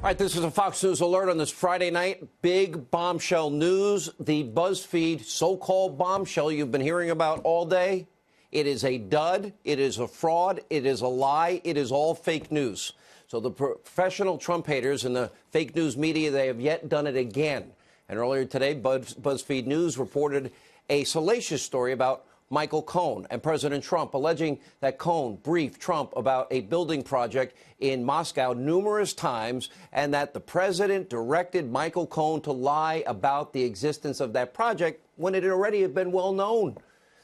All right, this is a Fox News alert on this Friday night. Big bombshell news. The BuzzFeed so-called bombshell you've been hearing about all day. It is a dud. It is a fraud. It is a lie. It is all fake news. So the professional Trump haters and the fake news media, they have yet done it again. And earlier today, BuzzFeed News reported a salacious story about Michael Cohen and President Trump, alleging that Cohen briefed Trump about a building project in Moscow numerous times and that the president directed Michael Cohen to lie about the existence of that project when it already had been well known.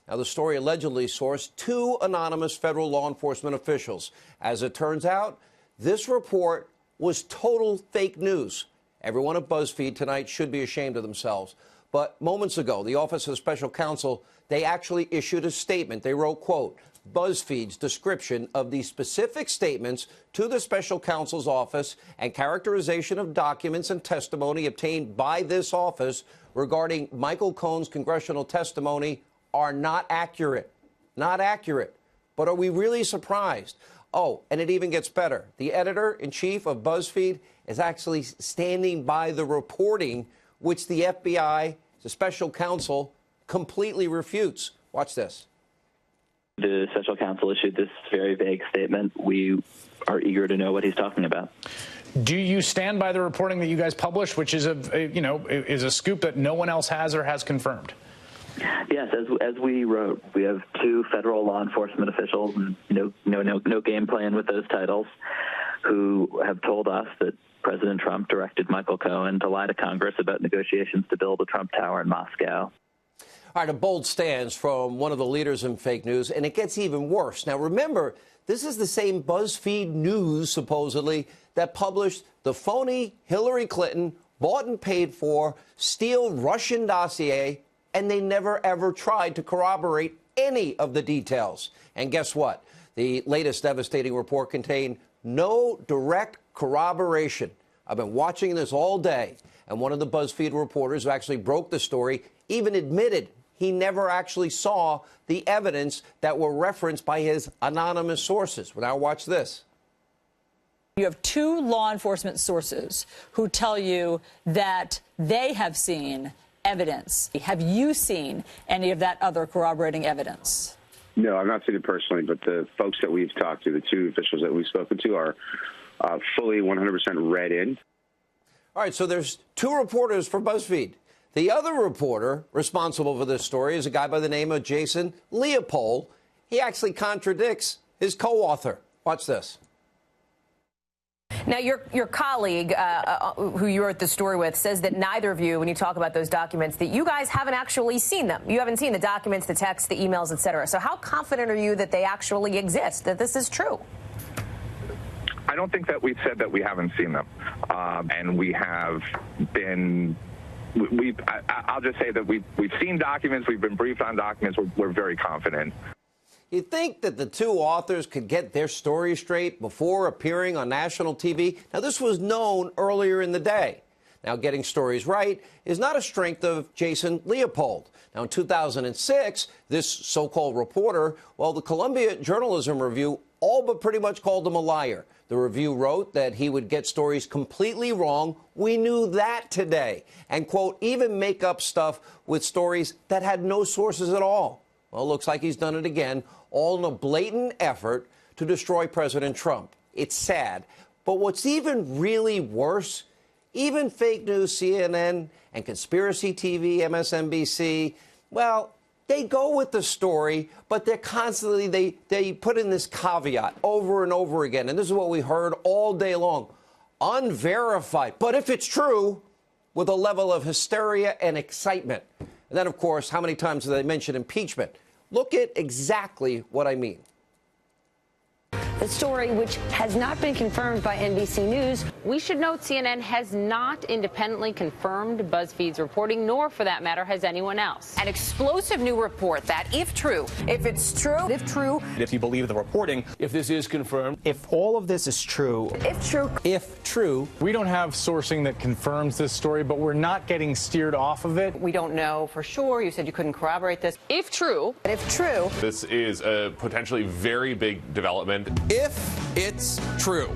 Now, the story allegedly sourced two anonymous federal law enforcement officials. As it turns out, this report was total fake news. Everyone at BuzzFeed tonight should be ashamed of themselves. But moments ago, the Office of Special Counsel, they actually issued a statement. They wrote, quote, BuzzFeed's description of the specific statements to the special counsel's office and characterization of documents and testimony obtained by this office regarding Michael Cohen's congressional testimony are not accurate. Not accurate. But are we really surprised? Oh, and it even gets better. The editor-in-chief of BuzzFeed is actually standing by the reporting which the FBI, the special counsel, completely refutes. Watch this. The special counsel issued this very vague statement. We are eager to know what he's talking about. Do you stand by the reporting that you guys published, which is is a scoop that no one else has or has confirmed? Yes, as we wrote, we have two federal law enforcement officials, and no game plan with those titles, who have told us that President Trump directed Michael Cohen to lie to Congress about negotiations to build a Trump Tower in Moscow. All right, a bold stance from one of the leaders in fake news, and it gets even worse. Now, remember, this is the same BuzzFeed News, supposedly, that published the phony Hillary Clinton, bought and paid for, steal Russian dossier, and they never, ever tried to corroborate any of the details. And guess what? The latest devastating report contained no direct corroboration. I've been watching this all day, and one of the BuzzFeed reporters who actually broke the story even admitted he never actually saw the evidence that were referenced by his anonymous sources. Well, now watch this. You have two law enforcement sources who tell you that they have seen evidence. Have you seen any of that other corroborating evidence? No, I've not seen it personally, but the folks that we've talked to, the two officials that we've spoken to, are fully 100% read in. All right, so there's two reporters for BuzzFeed. The other reporter responsible for this story is a guy by the name of Jason Leopold. He actually contradicts his co-author. Watch this. Now, your colleague, who you wrote the story with, says that neither of you, when you talk about those documents, that you guys haven't actually seen them. You haven't seen the documents, the texts, the emails, et cetera. So how confident are you that they actually exist, that this is true? I don't think that we've said that we haven't seen them. And we have been... I'll just say that we've seen documents. We've been briefed on documents. We're very confident. You'd think that the two authors could get their story straight before appearing on national TV. Now, this was known earlier in the day. Now, getting stories right is not a strength of Jason Leopold. Now, in 2006, this so-called reporter, well, the Columbia Journalism Review all but pretty much called him a liar. The review wrote that he would get stories completely wrong. We knew that today. And, quote, even make up stuff with stories that had no sources at all. Well, it looks like he's done it again, all in a blatant effort to destroy President Trump. It's sad. But what's even really worse, even fake news, CNN, and conspiracy TV, MSNBC, well, they go with the story, but they're constantly, they put in this caveat over and over again. And this is what we heard all day long. Unverified. But if it's true, with a level of hysteria and excitement. And then, of course, how many times do they mention impeachment? Look at exactly what I mean. The story, which has not been confirmed by NBC News. We should note CNN has not independently confirmed BuzzFeed's reporting, nor, for that matter, has anyone else. An explosive new report that, if true, if you believe the reporting, if this is confirmed, if all of this is true, if true, we don't have sourcing that confirms this story, but we're not getting steered off of it. we don't know for sure. You said you couldn't corroborate this. If true, This is a potentially very big development. if it's true.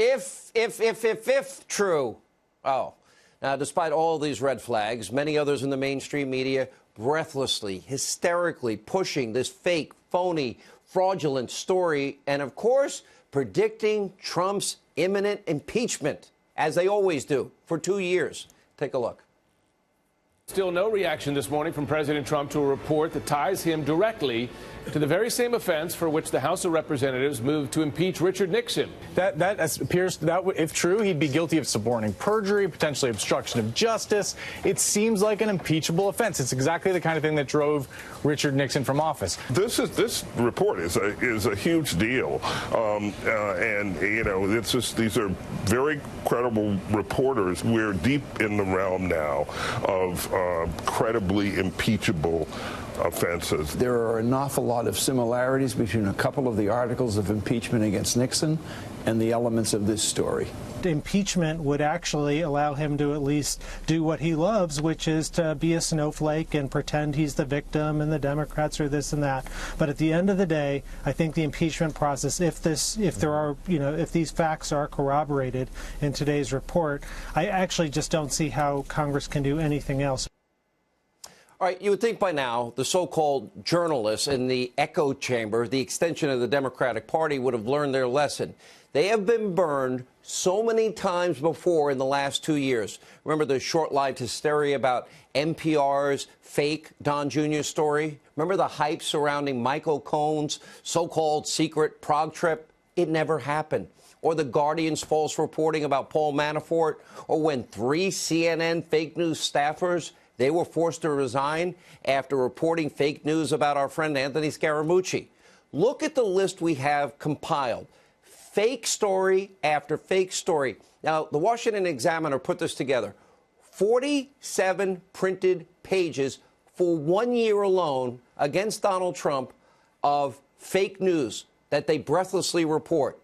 If true. Oh. Now, despite all these red flags, many others in the mainstream media breathlessly, hysterically pushing this fake, phony, fraudulent story and, of course, predicting Trump's imminent impeachment, as they always do, for 2 years. Take a look. Still no reaction this morning from President Trump to a report that ties him directly to the very same offense for which the House of Representatives moved to impeach Richard Nixon. That appears that if true, he'd be guilty of suborning perjury, potentially obstruction of justice. It seems like an impeachable offense. It's exactly the kind of thing that drove Richard Nixon from office. This report is a huge deal, and you know these are very credible reporters. We're deep in the realm now of credibly impeachable offenses. There are an awful lot of similarities between a couple of the articles of impeachment against Nixon and the elements of this story. Impeachment would actually allow him to at least do what he loves, which is to be a snowflake and pretend he's the victim and the Democrats are this and that. But at the end of the day, I think the impeachment process, if these facts are corroborated in today's report, I actually just don't see how Congress can do anything else. All right, you would think by now the so-called journalists in the echo chamber, the extension of the Democratic Party, would have learned their lesson. They have been burned so many times before in the last 2 years. Remember the short-lived hysteria about NPR's fake Don Jr. story? Remember the hype surrounding Michael Cohen's so-called secret Prague trip? It never happened. Or the Guardian's false reporting about Paul Manafort? Or when 3 CNN fake news staffers, they were forced to resign after reporting fake news about our friend Anthony Scaramucci. Look at the list we have compiled. Fake story after fake story. Now, the Washington Examiner put this together. 47 printed pages for 1 year alone against Donald Trump of fake news that they breathlessly report.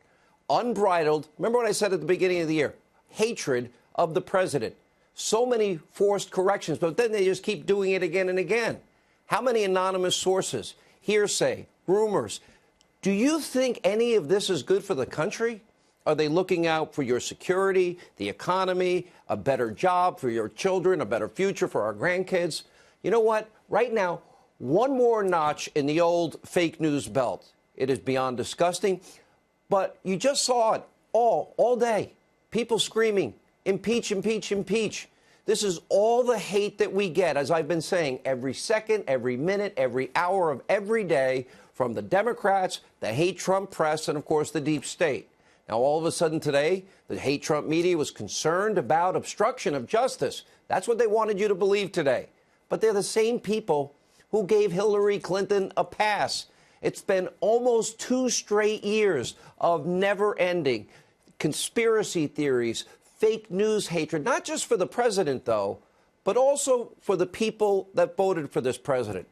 Unbridled, remember what I said at the beginning of the year, hatred of the president. So many forced corrections, but then they just keep doing it again and again. How many anonymous sources, hearsay, rumors? Do you think any of this is good for the country? Are they looking out for your security, the economy, a better job for your children, a better future for our grandkids? You know what? Right now, one more notch in the old fake news belt. It is beyond disgusting, but you just saw it all day. People screaming, impeach, impeach, impeach. This is all the hate that we get, as I've been saying, every second, every minute, every hour of every day from the Democrats, the hate Trump press, and, of course, the deep state. Now, all of a sudden today, the hate Trump media was concerned about obstruction of justice. That's what they wanted you to believe today. But they're the same people who gave Hillary Clinton a pass. It's been almost 2 straight years of never-ending conspiracy theories, fake news hatred, not just for the president, though, but also for the people that voted for this president.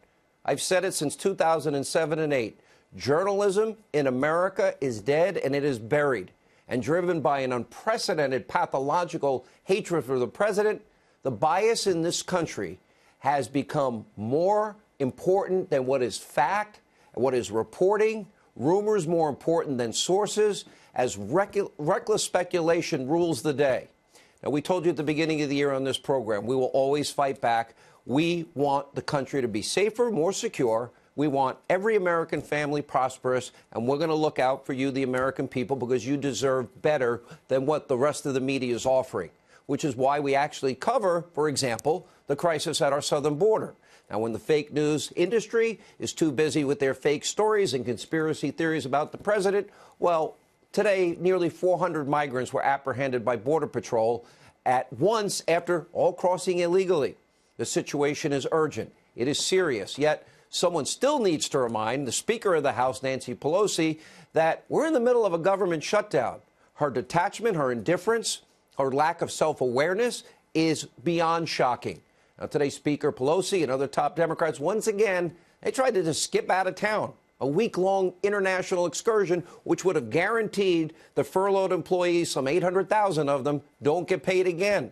I've said it since 2007 and 8. Journalism in America is dead and it is buried. And driven by an unprecedented pathological hatred for the president, the bias in this country has become more important than what is fact, what is reporting, rumors more important than sources, as reckless speculation rules the day. Now, we told you at the beginning of the year on this program, we will always fight back. We want the country to be safer, more secure. We want every American family prosperous, and we're going to look out for you, the American people, because you deserve better than what the rest of the media is offering, which is why we actually cover, for example, the crisis at our southern border. Now, when the fake news industry is too busy with their fake stories and conspiracy theories about the president, well, today, nearly 400 migrants were apprehended by Border Patrol at once after all crossing illegally. The situation is urgent. It is serious. Yet, someone still needs to remind the Speaker of the House, Nancy Pelosi, that we're in the middle of a government shutdown. Her detachment, her indifference, her lack of self-awareness is beyond shocking. Now, today, Speaker Pelosi and other top Democrats, once again, they tried to just skip out of town. A week-long international excursion, which would have guaranteed the furloughed employees, some 800,000 of them, don't get paid again.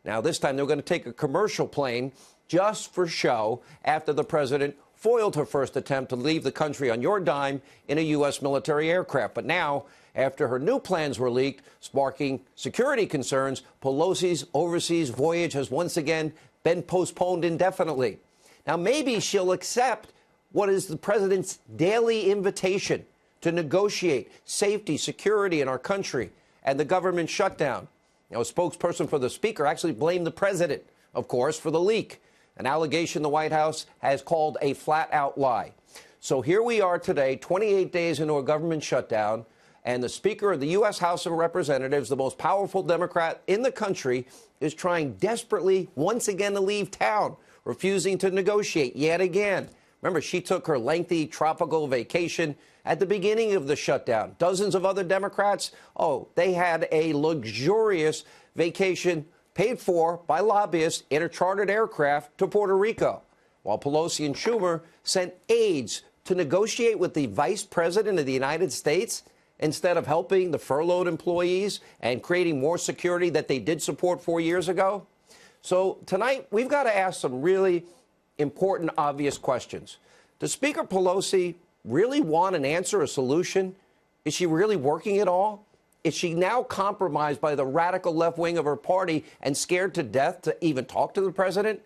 Now, this time they're going to take a commercial plane just for show after the president foiled her first attempt to leave the country on your dime in a U.S. military aircraft. But now after her new plans were leaked, sparking security concerns. Pelosi's overseas voyage has once again been postponed indefinitely. Now, maybe she'll accept what is the president's daily invitation to negotiate safety, security in our country and the government shutdown. Now, a spokesperson for the speaker actually blamed the president, of course, for the leak, an allegation the White House has called a flat-out lie. So here we are today, 28 days into a government shutdown, and the Speaker of the U.S. House of Representatives, the most powerful Democrat in the country, is trying desperately once again to leave town, refusing to negotiate yet again. Remember, she took her lengthy tropical vacation at the beginning of the shutdown. Dozens of other Democrats, they had a luxurious vacation paid for by lobbyists in a chartered aircraft to Puerto Rico, while Pelosi and Schumer sent aides to negotiate with the Vice President of the United States instead of helping the furloughed employees and creating more security that they did support 4 years ago. So tonight, we've got to ask some really important, obvious questions. Does Speaker Pelosi really want an answer, a solution? Is she really working at all? Is she now compromised by the radical left wing of her party and scared to death to even talk to the president?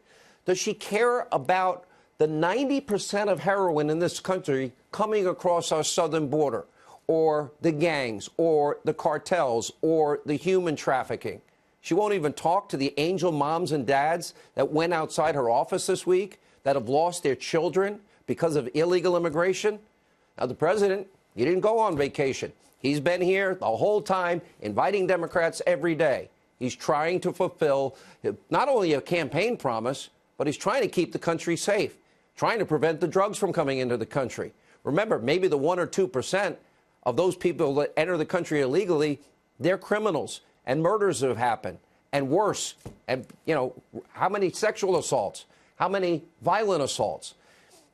Does she care about the 90% of heroin in this country coming across our southern border, or the gangs, or the cartels, or the human trafficking? She won't even talk to the angel moms and dads that went outside her office this week that have lost their children because of illegal immigration. Now, the president, he didn't go on vacation. He's been here the whole time, inviting Democrats every day. He's trying to fulfill not only a campaign promise, but he's trying to keep the country safe, trying to prevent the drugs from coming into the country. Remember, maybe the 1 or 2% of those people that enter the country illegally, they're criminals, and murders have happened, and worse. And, how many sexual assaults? How many violent assaults?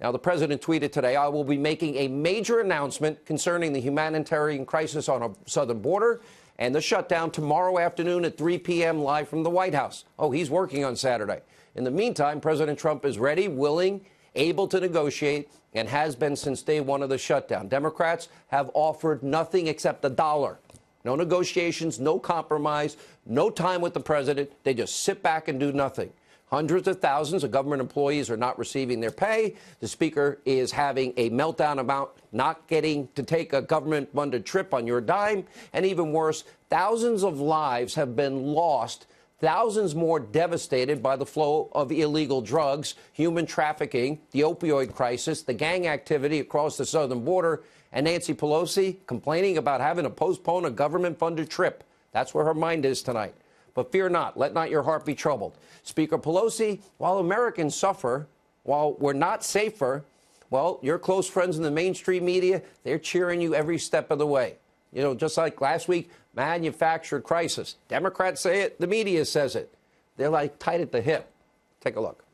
Now, the president tweeted today, I will be making a major announcement concerning the humanitarian crisis on our southern border and the shutdown tomorrow afternoon at 3 p.m. live from the White House. He's working on Saturday. In the meantime, President Trump is ready, willing, able to negotiate, and has been since day one of the shutdown. Democrats have offered nothing except $1. No negotiations, no compromise, no time with the president. They just sit back and do nothing. Hundreds of thousands of government employees are not receiving their pay. The speaker is having a meltdown about not getting to take a government-funded trip on your dime. And even worse, thousands of lives have been lost, thousands more devastated by the flow of illegal drugs, human trafficking, the opioid crisis, the gang activity across the southern border, and Nancy Pelosi complaining about having to postpone a government-funded trip. That's where her mind is tonight. But fear not, let not your heart be troubled. Speaker Pelosi, while Americans suffer, while we're not safer, well, your close friends in the mainstream media, they're cheering you every step of the way. Just like last week, manufactured crisis. Democrats say it, the media says it. They're like tight at the hip. Take a look.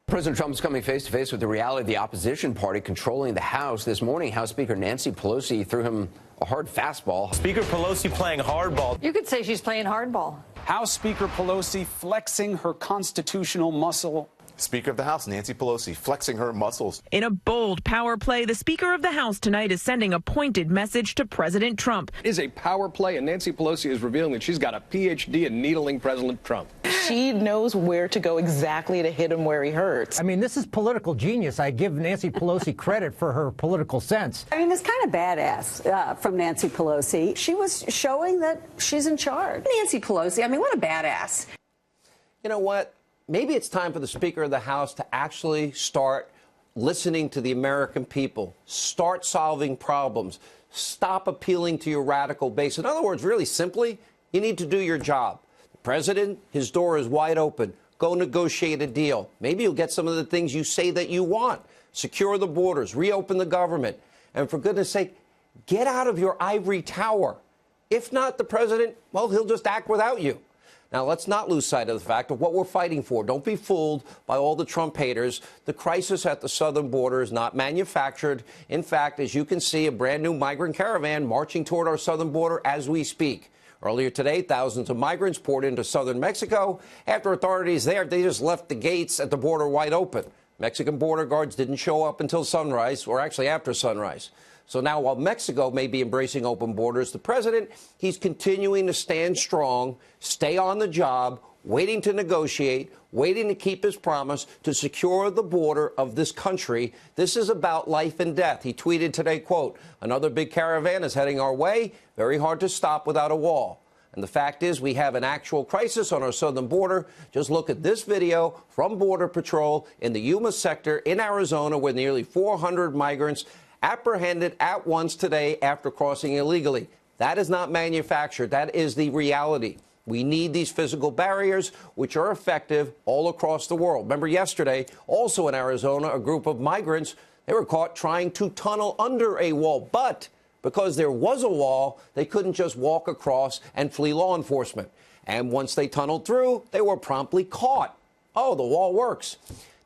President Trump is coming face to face with the reality of the opposition party controlling the House. This morning, House Speaker Nancy Pelosi threw him a hard fastball. Speaker Pelosi playing hardball. You could say she's playing hardball. House Speaker Pelosi flexing her constitutional muscle. Speaker of the House Nancy Pelosi flexing her muscles. In a bold power play, the Speaker of the House tonight is sending a pointed message to President Trump. It is a power play, and Nancy Pelosi is revealing that she's got a PhD in needling President Trump. She knows where to go exactly to hit him where he hurts. I mean, this is political genius. I give Nancy Pelosi credit for her political sense. I mean, it's kind of badass from Nancy Pelosi. She was showing that she's in charge. Nancy Pelosi, I mean, what a badass. You know what? Maybe it's time for the Speaker of the House to actually start listening to the American people, start solving problems, stop appealing to your radical base. In other words, really simply, you need to do your job. The president, his door is wide open. Go negotiate a deal. Maybe you'll get some of the things you say that you want. Secure the borders, reopen the government. And for goodness sake, get out of your ivory tower. If not the president, well, he'll just act without you. Now, let's not lose sight of the fact of what we're fighting for. Don't be fooled by all the Trump haters. The crisis at the southern border is not manufactured. In fact, as you can see, a brand new migrant caravan marching toward our southern border as we speak. Earlier today, thousands of migrants poured into southern Mexico. After authorities there, they just left the gates at the border wide open. Mexican border guards didn't show up until sunrise, or actually after sunrise. So now while Mexico may be embracing open borders, the president, he's continuing to stand strong, stay on the job, waiting to negotiate, waiting to keep his promise to secure the border of this country. This is about life and death. He tweeted today, quote, "Another big caravan is heading our way. Very hard to stop without a wall." And the fact is we have an actual crisis on our southern border. Just look at this video from Border Patrol in the Yuma sector in Arizona, where nearly 400 migrants apprehended at once today after crossing illegally. That is not manufactured. That is the reality. We need these physical barriers, which are effective all across the world. Remember yesterday, also in Arizona, a group of migrants, they were caught trying to tunnel under a wall. But because there was a wall, they couldn't just walk across and flee law enforcement. And once they tunneled through, they were promptly caught. Oh, the wall works.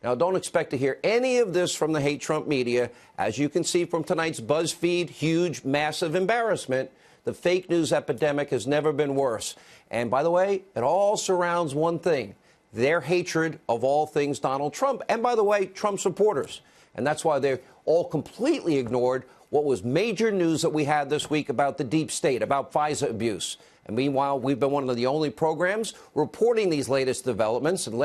Now, don't expect to hear any of this from the hate Trump media. As you can see from tonight's BuzzFeed, huge, massive embarrassment. The fake news epidemic has never been worse. And by the way, it all surrounds one thing, their hatred of all things Donald Trump. And by the way, Trump supporters. And that's why they're all completely ignored what was major news that we had this week about the deep state, about FISA abuse. And meanwhile, we've been one of the only programs reporting these latest developments. And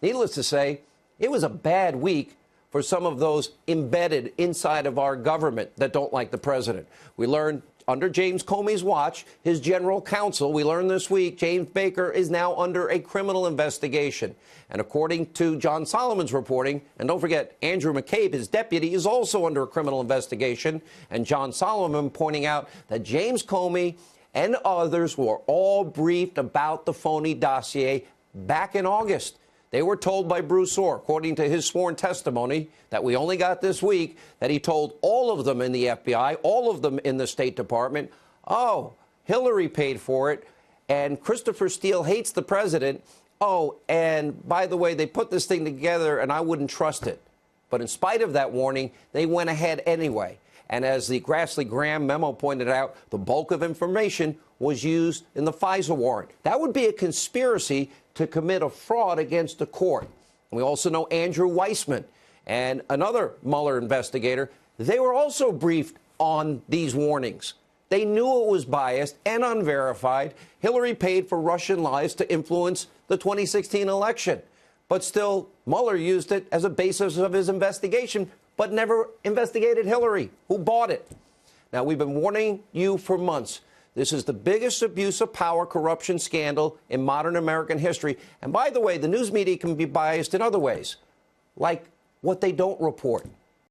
needless to say, it was a bad week for some of those embedded inside of our government that don't like the president. We learned under James Comey's watch, his general counsel, we learned this week, James Baker, is now under a criminal investigation. And according to John Solomon's reporting, and don't forget, Andrew McCabe, his deputy, is also under a criminal investigation. And John Solomon pointing out that James Comey and others were all briefed about the phony dossier back in August. They were told by Bruce Orr, according to his sworn testimony that we only got this week, that he told all of them in the FBI, all of them in the State Department, oh, Hillary paid for it, and Christopher Steele hates the president. Oh, and by the way, they put this thing together, and I wouldn't trust it. But in spite of that warning, they went ahead anyway. And as the Grassley-Graham memo pointed out, the bulk of information was used in the FISA warrant. That would be a conspiracy to commit a fraud against the court. And we also know Andrew Weissman and another Mueller investigator. They were also briefed on these warnings. They knew it was biased and unverified. Hillary paid for Russian lies to influence the 2016 election. But still, Mueller used it as a basis of his investigation, but never investigated Hillary, who bought it. Now, we've been warning you for months. This is the biggest abuse of power corruption scandal in modern American history. And by the way, the news media can be biased in other ways, like what they don't report.